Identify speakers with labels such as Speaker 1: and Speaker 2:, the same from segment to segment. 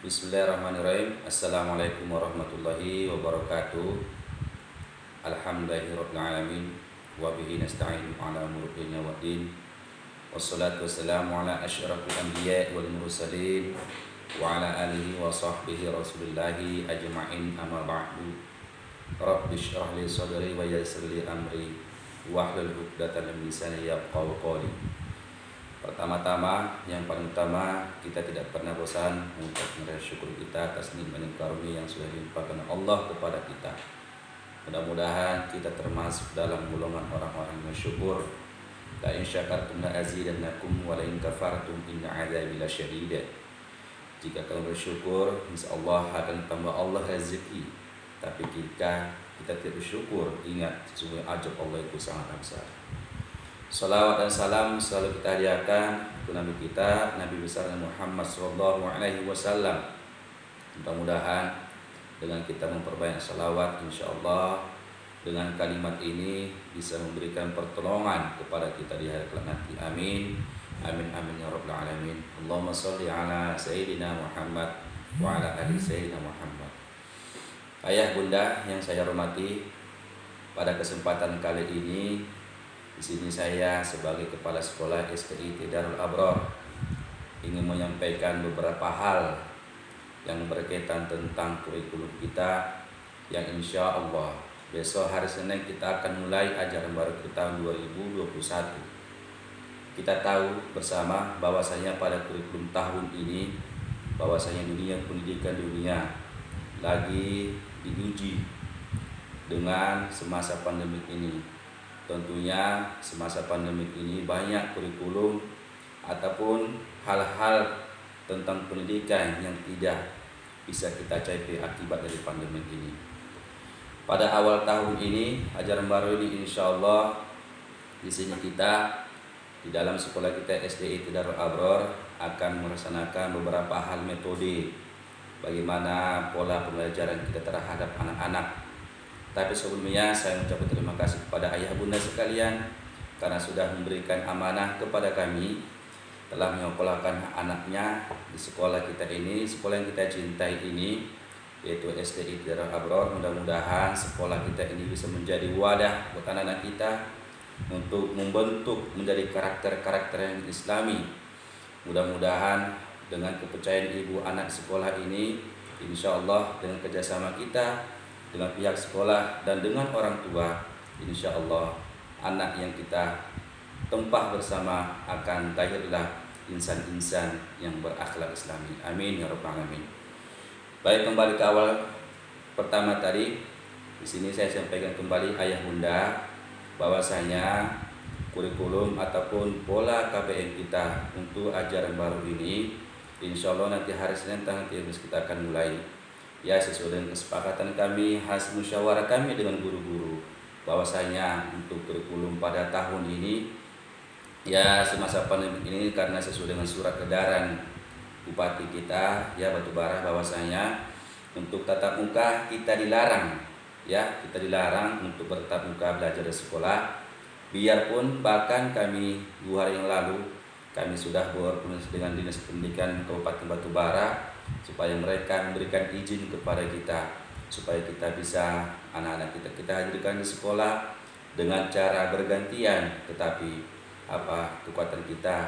Speaker 1: Bismillahirrahmanirrahim. Assalamualaikum warahmatullahi wabarakatuh. Alhamdulillahirabbil alamin wa bihi nasta'in ala umuri dunya waddin. Wassalatu wassalamu ala asyrafil anbiya wal mursalin wa ala alihi wa sahbihi rasulillahi ajma'in, amma ba'du. Rabbi shrah li sadri wa yassir li amri wahlul 'uqdatam min lisani yafqahu qawli. Pertama-tama, yang paling utama, kita tidak pernah bosan untuk bersyukur kita atas nikmat dan karunia yang sudah dilimpahkan Allah kepada kita. Mudah-mudahan kita termasuk dalam golongan orang-orang yang bersyukur. La in syakartum la azidannakum wa la in kafartum inna 'adzabi lasyadid. Jika kamu bersyukur, insyaallah akan tambah Allah rezeki. Tapi jika kita tidak bersyukur, ingat sesungguhnya ajab Allah itu sangat besar. Salawat dan salam selalu kita hadiahkan ke Nabi kita, Nabi besar Muhammad SAW. Mudah-mudahan dengan kita memperbanyak salawat, insya Allah dengan kalimat ini bisa memberikan pertolongan kepada kita di hari kelak nanti. Amin. Amin amin ya rabbal alamin. Allahumma sholli ala sayyidina Muhammad wa ala ali sayyidina Muhammad. Ayah bunda yang saya hormati, pada kesempatan kali ini di sini saya sebagai kepala sekolah STIT Darul Abrar ingin menyampaikan beberapa hal yang berkaitan tentang kurikulum kita yang insya Allah besok hari Senin kita akan mulai ajaran baru kita tahun 2021. Kita tahu bersama bahwasanya pada kurikulum tahun ini bahwasanya dunia pendidikan dunia lagi diuji dengan semasa pandemi ini. Tentunya semasa pandemi ini banyak kurikulum ataupun hal-hal tentang pendidikan yang tidak bisa kita capai akibat dari pandemi ini. Pada awal tahun ini, ajaran baru ini insya Allah di sini kita di dalam sekolah kita SDIT Darul Abrar akan melaksanakan beberapa hal metode bagaimana pola pembelajaran kita terhadap anak-anak. Tapi sebelumnya saya mengucapkan terima kasih kepada ayah bunda sekalian karena sudah memberikan amanah kepada kami telah menyekolahkan anaknya di sekolah kita ini, sekolah yang kita cintai ini, yaitu SDIT Darul Abrar. Mudah-mudahan sekolah kita ini bisa menjadi wadah buat anak-anak kita untuk membentuk menjadi karakter-karakter yang islami. Mudah-mudahan dengan kepercayaan ibu anak sekolah ini, insya Allah dengan kerjasama kita dengan pihak sekolah dan dengan orang tua, insya Allah anak yang kita tempah bersama akan lahirlah insan-insan yang berakhlak islami. Amin ya rabbal alamin. Baik, kembali ke awal pertama tadi. Di sini saya sampaikan kembali ayah bunda bahwasanya kurikulum ataupun pola KBM kita untuk ajaran baru ini insya Allah nanti hari Senin tanggal 13 kita akan mulai. Ya, sesuai dengan kesepakatan kami, hasil musyawarah kami dengan guru-guru bahwasanya untuk kurikulum pada tahun ini ya semasa pandemi ini karena sesuai dengan surat edaran bupati kita ya Batubara bahwasanya untuk tatap muka kita dilarang, ya kita dilarang untuk bertatap muka belajar di sekolah. Biarpun bahkan kami 2 hari yang lalu kami sudah berkomunikasi dengan Dinas Pendidikan Kabupaten Batubara supaya mereka memberikan izin kepada kita supaya kita bisa anak-anak kita hadirkan di sekolah dengan cara bergantian, tetapi kekuatan kita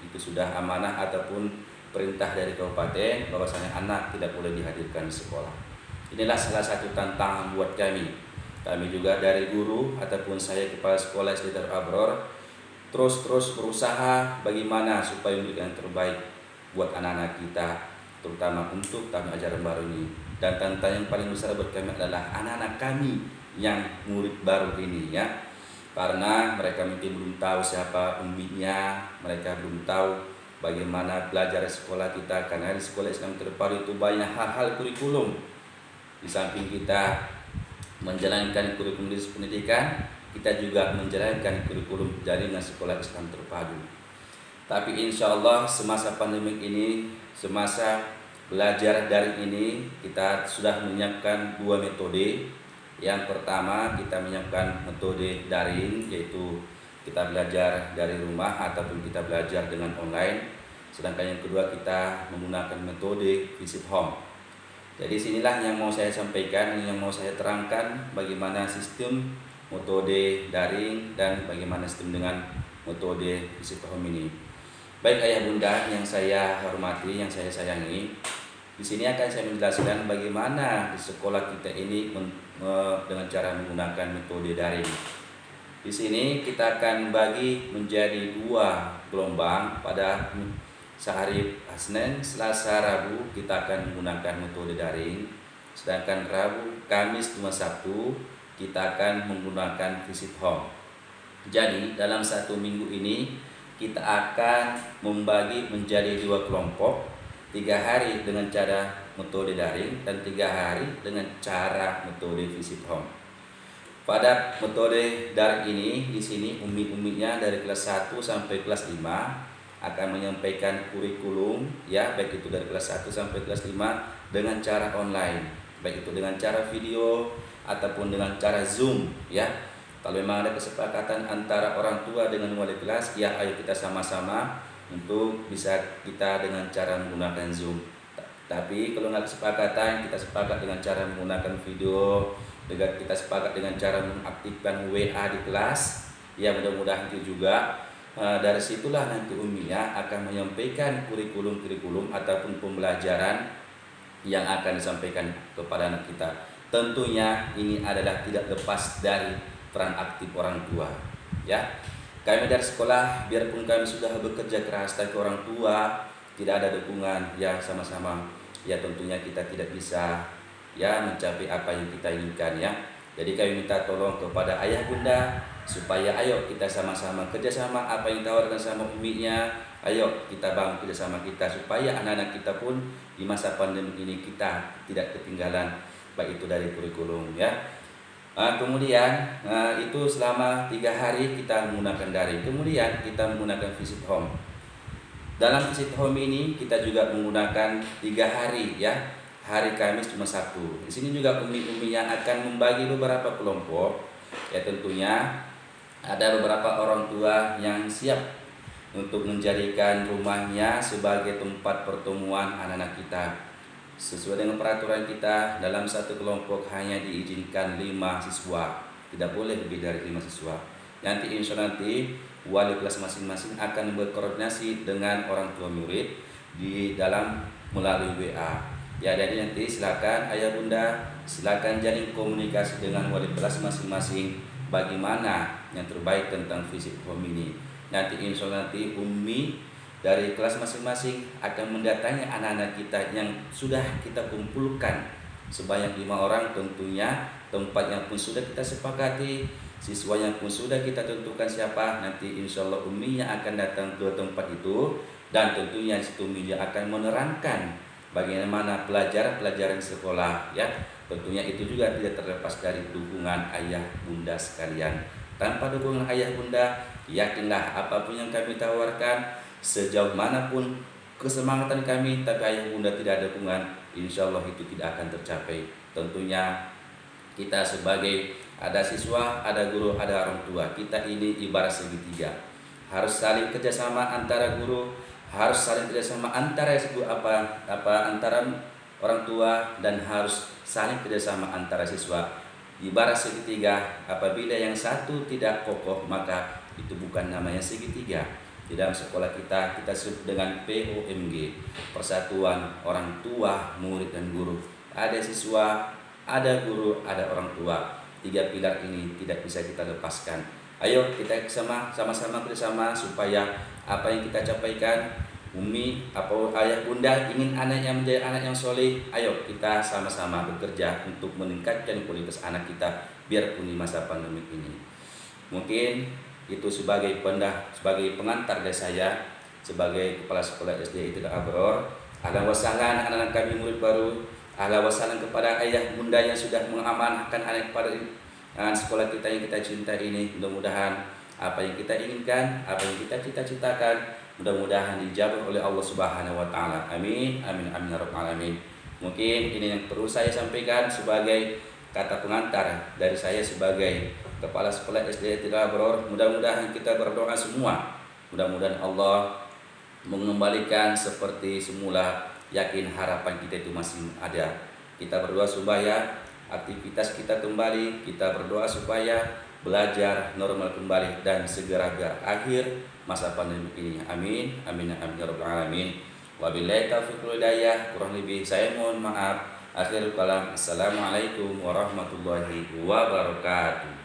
Speaker 1: itu sudah amanah ataupun perintah dari kabupaten bahwasanya anak tidak boleh dihadirkan di sekolah. Inilah salah satu tantangan buat kami juga dari guru ataupun saya kepala sekolah SDIT Darul Abrar terus berusaha bagaimana supaya memberikan yang terbaik buat anak-anak kita, terutama untuk tahun ajaran baru ini. Dan tantangan yang paling besar buat kami adalah anak-anak kami yang murid baru ini ya, karena mereka mungkin belum tahu siapa umminya, mereka belum tahu bagaimana belajar sekolah kita, karena di sekolah Islam terpadu itu banyak hal-hal kurikulum. Di samping kita menjalankan kurikulum pendidikan, kita juga menjalankan kurikulum jaringan sekolah Islam terpadu. Tapi insya Allah semasa pandemi ini, semasa belajar daring ini, kita sudah menyiapkan 2 metode. Yang pertama kita menyiapkan metode daring, yaitu kita belajar dari rumah ataupun kita belajar dengan online. Sedangkan yang kedua kita menggunakan metode visit home. Jadi sinilah yang mau saya sampaikan, yang mau saya terangkan bagaimana sistem metode daring dan bagaimana sistem dengan metode visit home ini. Baik ayah bunda yang saya hormati, yang saya sayangi, di sini akan saya menjelaskan bagaimana di sekolah kita ini dengan cara menggunakan metode daring. Di sini kita akan bagi menjadi 2 gelombang. Pada sehari Senin, Selasa, Rabu kita akan menggunakan metode daring. Sedangkan Rabu, Kamis, Jumat, Sabtu kita akan menggunakan visit home. Jadi dalam 1 minggu ini kita akan membagi menjadi 2 kelompok, 3 hari dengan cara metode daring dan 3 hari dengan cara metode visit home. Pada metode daring ini di sini umi-uminya dari kelas 1 sampai kelas 5 akan menyampaikan kurikulum ya, baik itu dari kelas 1 sampai kelas 5 dengan cara online, baik itu dengan cara video ataupun dengan cara Zoom ya. Kalau memang ada kesepakatan antara orang tua dengan wali kelas, ya ayo kita sama-sama untuk bisa kita dengan cara menggunakan Zoom. Tapi kalau nggak kesepakatan, kita sepakat dengan cara menggunakan video, kita sepakat dengan cara mengaktifkan WA di kelas. Ya mudah-mudahan itu juga dari situlah nanti Umia akan menyampaikan kurikulum ataupun pembelajaran yang akan disampaikan kepada anak kita. Tentunya ini adalah tidak lepas dari peran aktif orang tua ya. Kami dari sekolah biarpun kami sudah bekerja keras, tapi orang tua tidak ada dukungan ya, sama-sama ya tentunya kita tidak bisa ya mencapai apa yang kita inginkan ya. Jadi kami minta tolong kepada ayah bunda supaya ayo kita sama-sama kerjasama apa yang ditawarkan sama uminya, ayo kita bangun kerjasama kita supaya anak-anak kita pun di masa pandemi ini kita tidak ketinggalan baik itu dari kurikulum ya. Kemudian itu selama 3 hari kita menggunakan daring. Kemudian kita menggunakan visit home. Dalam visit home ini kita juga menggunakan 3 hari ya. Hari Kamis, Jumat, Sabtu. Di sini juga umi-uminya akan membagi beberapa kelompok. Ya tentunya ada beberapa orang tua yang siap untuk menjadikan rumahnya sebagai tempat pertemuan anak-anak kita. Sesuai dengan peraturan kita, dalam 1 kelompok hanya diizinkan 5 siswa, tidak boleh lebih dari 5 siswa. Nanti insya Allah nanti wali kelas masing-masing akan berkoordinasi dengan orang tua murid di dalam melalui WA. Ya jadi nanti silakan ayah bunda, silakan jalin komunikasi dengan wali kelas masing-masing bagaimana yang terbaik tentang visit home ini. Nanti insya Allah nanti umi dari kelas masing-masing akan mendatangi anak-anak kita yang sudah kita kumpulkan sebanyak 5 orang. Tentunya tempatnya pun sudah kita sepakati, siswanya pun sudah kita tentukan siapa. Nanti insya Allah uminya akan datang ke tempat itu dan tentunya situ uminya akan menerangkan bagaimana pelajaran sekolah ya. Tentunya itu juga tidak terlepas dari dukungan ayah bunda sekalian. Tanpa dukungan ayah bunda, yakinlah apapun yang kami tawarkan, sejauh manapun kesemangatan kami, tapi ayah bunda tidak ada dukungan, insya Allah itu tidak akan tercapai. Tentunya kita sebagai ada siswa, ada guru, ada orang tua, kita ini ibarat segitiga. Harus saling kerjasama antara guru, harus saling kerjasama antara antara orang tua, dan harus saling kerjasama antara siswa. Ibarat segitiga, apabila yang satu tidak kokoh maka itu bukan namanya segitiga. Di dalam sekolah kita sebut dengan POMG, Persatuan Orang Tua, Murid dan Guru. Ada siswa, ada guru, ada orang tua. 3 pilar ini tidak bisa kita lepaskan. Ayo kita sama-sama bersama supaya apa yang kita capaikan, umi atau ayah bunda ingin anaknya menjadi anak yang soleh. Ayo kita sama-sama bekerja untuk meningkatkan kualitas anak kita biarpun di masa pandemi ini. Mungkin itu sebagai pengantar dari saya sebagai kepala sekolah SD Ittihad Abror. Ahlan wa sahlan anak-anak kami murid baru. Ahlan wa sahlan kepada ayah bunda yang sudah mengamanahkan anak kepada sekolah kita yang kita cintai ini. Mudah-mudahan apa yang kita inginkan, apa yang kita cita-citakan, mudah-mudahan dijabah oleh Allah Subhanahu wa taala. Amin amin amin ya rabbal alamin. Mungkin ini yang perlu saya sampaikan sebagai kata pengantar dari saya sebagai kepala sekolah SD Ittihad Abror. Mudah-mudahan kita berdoa semua, mudah-mudahan Allah mengembalikan seperti semula. Yakin harapan kita itu masih ada. Kita berdoa supaya aktivitas kita kembali, kita berdoa supaya belajar normal kembali dan segera berakhir masa pandemi ini. Amin, amin, amin ya rabbal alamin. Wabillahi taufiq wal hidayah. Kurang lebih saya mohon maaf. Akhirul kalam. Assalamualaikum warahmatullahi wabarakatuh.